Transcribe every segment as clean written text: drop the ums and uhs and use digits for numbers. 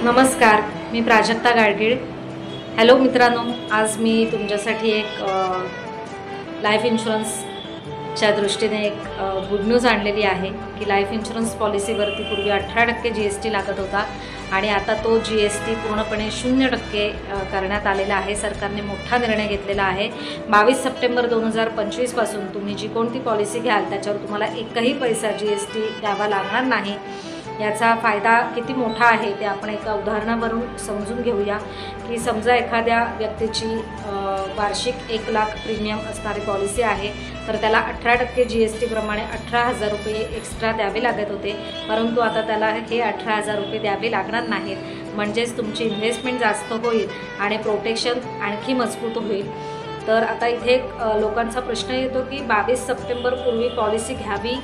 नमस्कार, मी प्राजक्ता गाडगीळ। हॅलो मित्रांनो, आज मी तुमच्यासाठी एक लाईफ इन्शुरन्सच्या दृष्टीने एक गुड न्यूज आणलेली आहे की लाईफ इन्शुरन्स पॉलिसीवरती पूर्वी 18% GST लागत होता आणि आता तो GST पूर्णपणे 0% करण्यात आलेला आहे। सरकारने मोठा निर्णय घेतलेला आहे। 22 सप्टेंबर 2025 पासून तुम्ही जी कोणती पॉलिसी घ्याल त्याच्यावर तुम्हाला एकही पैसा GST द्यावा लागणार नाही। याचा फायदा किती मोठा आहे ते आपण एका उदाहरणावरून समजून घेऊया की समजा एखाद्या व्यक्तीची वार्षिक 1 लाख प्रीमियम असणारी पॉलिसी आहे, तर त्याला 18% GST प्रमाणे 18,000 रुपये एक्स्ट्रा द्यावे लागत होते, परंतु आता त्याला हे 18,000 रुपये द्यावे लागणार नाहीत। म्हणजेच तुमची इन्व्हेस्टमेंट जास्त होईल आणि प्रोटेक्शन आणखी मजबूत होईल। तर आता इथे लोकांचा प्रश्न येतो की 22 सप्टेंबर पूर्वी पॉलिसी घ्यावी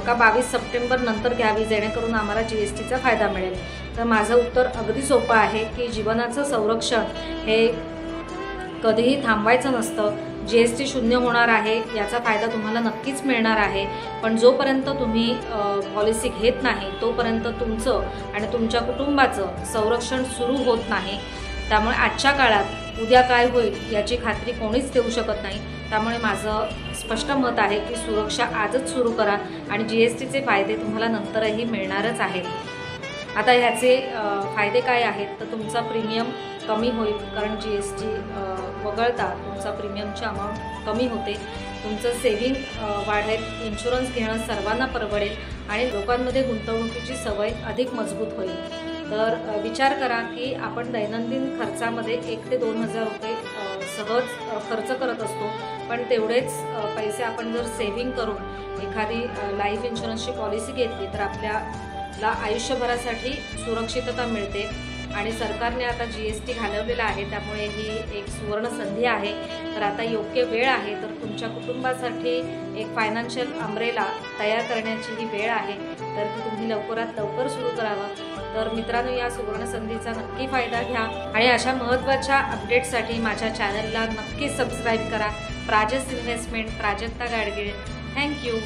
का 22 सप्टेंबर नंतर घ्यावी जेणेकरून आम्हाला GSTचा फायदा मिळेल। तर माझं उत्तर अगदी सोपं आहे की जीवनाचं संरक्षण हे कधीही थांबवायचं नसतं। GST 0 होणार आहे याचा फायदा तुम्हाला नक्कीच मिळणार आहे, पण जोपर्यंत तुम्ही पॉलिसी घेत नाही तोपर्यंत तुमचं आणि तुमच्या कुटुंबाचं संरक्षण सुरू होत नाही। त्यामुळे आजच्या काळात उद्या काय होईल याची खात्री कोणीच देऊ शकत नाही। त्यामुळे माझं स्पष्ट मत आहे की सुरक्षा आजच सुरू करा आणि GSTचे फायदे तुम्हाला नंतरही मिळणारच आहेत। आता ह्याचे फायदे काय आहेत तर तुमचा प्रीमियम कमी होईल, कारण GST वगळता तुमचा प्रीमियमची अमाऊंट कमी होते। तुमचं सेव्हिंग वाढेल, इन्शुरन्स घेणं सर्वांना परवडेल आणि लोकांमध्ये गुंतवणुकीची सवय अधिक मजबूत होईल। तर विचार करा की आपण दैनंदिन खर्चामध्ये 1 ते 2,000 रुपये सहज खर्च करत असतो, पण तेवढेच पैसे आपण जर सेव्हिंग करून एखादी लाईफ इन्शुरन्सची पॉलिसी घेतली तर आपल्याला आयुष्यभरासाठी सुरक्षितता मिळते। आणि सरकारने आता GST घालवलेला आहे, त्यामुळे ही एक सुवर्ण संधी आहे। तर आता योग्य वेळ आहे, तर तुमच्या कुटुंबासाठी एक फायनान्शियल अम्ब्रेला तयार करण्याची ही वेळ आहे, तर ती तुम्ही लवकरात लवकर सुरू करावं। तर मित्रांनो, या सुवर्ण संधीचा नक्की फायदा घ्या आणि अशा महत्त्वाच्या अपडेट्ससाठी माझ्या चॅनलला नक्की सबस्क्राईब करा। प्राजस इन्व्हेस्टमेंट, प्राजक्ता गाडगीळ। थँक्यू।